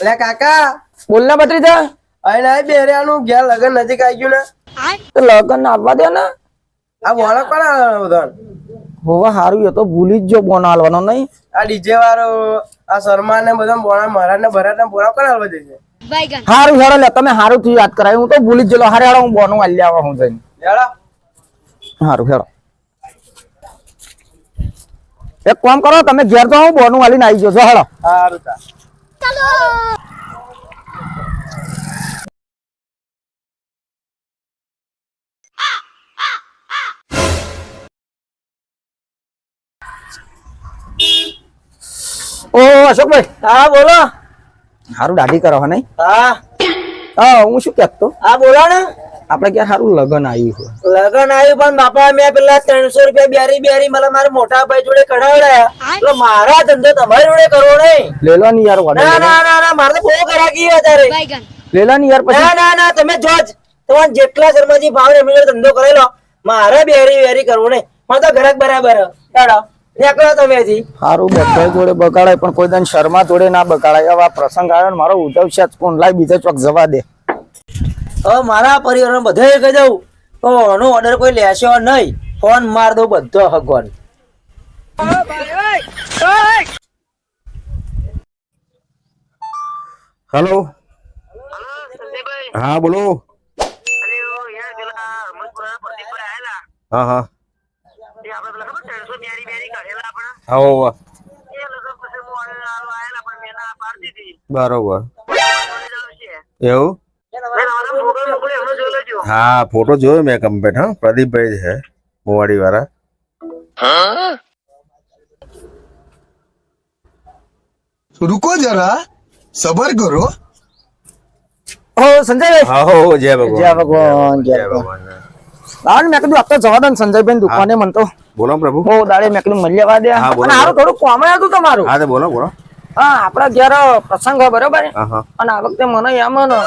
અલે કાકા બોલ ને ભત્રીજા. અહીં નહીં બેરિયાનું ઘેર લગન નજીક આવી ગયું ને તો લગન આવવા દે ને. આ બોલો કોણ આવે બધા હોવા હારું એ તો ભૂલી જ જો બોન હાલવાનો નહીં. આ ડીજે વાળો આ શર્મા ને બધા બોણા મહારાજ ને ભરત ને બોલા કોણ હાલવા જશે હારું હેડો લે તમે હારું થી યાદ કરાય હું તો ભૂલી જ ગયેલો. હારે હેડો હું બોનું હાલી આવા હું જઈને. હેડો હારું હેડો. એક કામ કરો તમે ઘેર તો હું બોનું હાલીને આવી જજો હેડો. સારું તા ઓ અશોકભાઈ. હા બોલો હારું દાઢી કરો હે નહીં. હા હા હું શું કહેતો હા બોલો ને આપણે ક્યાં સારું લગન આવ્યું છે. લગન આવ્યું પણ બાપા મેં પેલા 300 રૂપિયા બેરી મને મારા મોટા ભાઈ જોડે કઢાવડાયા એટલે મારા ધંધો તમારી જોડે કરવો નહીં. લેલો ની યાર order ના લેલો. ના ના ના મારે તો બહુ ગરાકી અત્યારે. લેલો ની યાર પછી. ના ના ના તમે જોજ તમારે જેટલા શર્માજી ભાવ ને એમની જોડે ધંધો કરેલો મારે બેરી કરવું નહીં. મારે તો ઘરાક બરાબર હેડો નીકળો તમે હજી. હારું બધા જોડે બગાડાય પણ કોઈ દન શર્મા જોડે ના બગાડાય. હવે આ પ્રસંગ આવ્યો ને મારો ઉધવ છે કોણ લાય બીજા ચોક જવા દે. હવે મારા પરિવાર બધે કહી દઉં તો આનો ઓર્ડર કોઈ લેશો નહીં. ફોન માર દો બધો હગવાન. હેલો હા બોલો. હા હા હા બરોબર એવું. હા ફોટો જોયો મેં કમ્પ્લીટ. હા પ્રદીપભાઈ છે મોવાડી વાળા. रुको जरा सबर करो. ઓ સંજયભાઈ. હા હો જય ભગવાન જય ભગવાન જય જય ભગવાન. ભગવાન. લાવ ને મેં કીધું આપતો જવા દો ને સંજયભાઈ દુકાને મન તો બોલો પ્રભુ. બહુ દાડે મેં કીધું મળી લેવા દે. હા, બોલો, અને હારું થોડું કોમ હતું તમારું. હા તો બોલો બોલો. હા આપડા ઘેર પ્રસંગ હોય બરોબર. હા હા અને આ વખતે મને એમ ને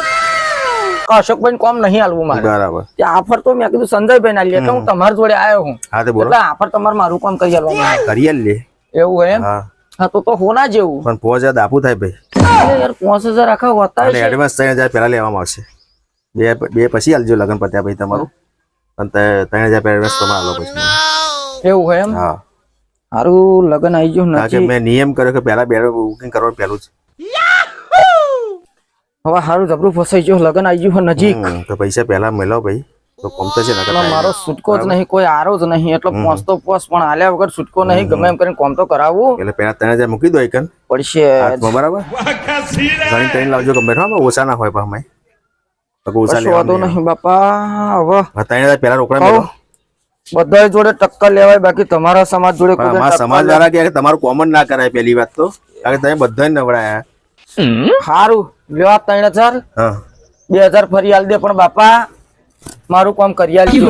અશોકભાઈ કોમ નહીં હાલવું મારે. બરાબર. તે આફર તો મેં કીધું સંજયભાઈ ના લે એટલે હું તમારી જોડે આવ્યો હું. હા તો બોલો. એટલે આફર તમારે મારું કામ કરી હાલવાનું. કરીએ લે. એવું હોય એમ. હા હા તો હોના જેવું. પણ 5000 દાપુ થાય ભાઈ. અરે યાર 5000 આખા હોતા અને છે. એડવાન્સ 3000 પહેલા લેવામાં આવશે. બે પછી આલજો લગન પત્યા ભાઈ તમારું. અને 3000 એડવાન્સ તમે આલો પછી. એવું હોય એમ. હા હારું લગન આવી ગયું કારણ કે નથી. મેં નિયમ કર્યો કે પહેલા બેડ બુકિંગ કરવાનું પહેલું જ. હવે હારું જબરું ફસાઈ ગયું લગન આવી ગયું નજીક. તો પૈસા પહેલા મેળવો ભાઈ તો કોમતો છે. એટલે મારો છૂટકો જ નહીં કોઈ આરો જ નહીં એટલે પોસતો પોસ પણ આલ્યા વગર છૂટકો નહીં. ગમે એમ કરીને કોમ તો કરાવવું એટલે પહેલા 3000 મૂકી દો એકન પડશે. હાથમાં બરાબર. ઘણી ટ્રેન લાવજો ગમે હા ઓછા ના હોય પાછા ઓછા કશો વાંધો નહીં બાપા. હવે 3000 પહેલા રોકડા મેળવો. બધા જોડે ટક્કર લેવાય બાકી તમારા સમાજ જોડે કોઈ અમારા ટક્કર સમાજ વાળા કે તમારું કોમન ના કરાય પહેલી વાત તો કારણ કે તમે બધા નવડાયા. હારું લ્યો 3000 હા 2000 ફરી આલ દે પણ બાપા મારું કામ કરી આલજો.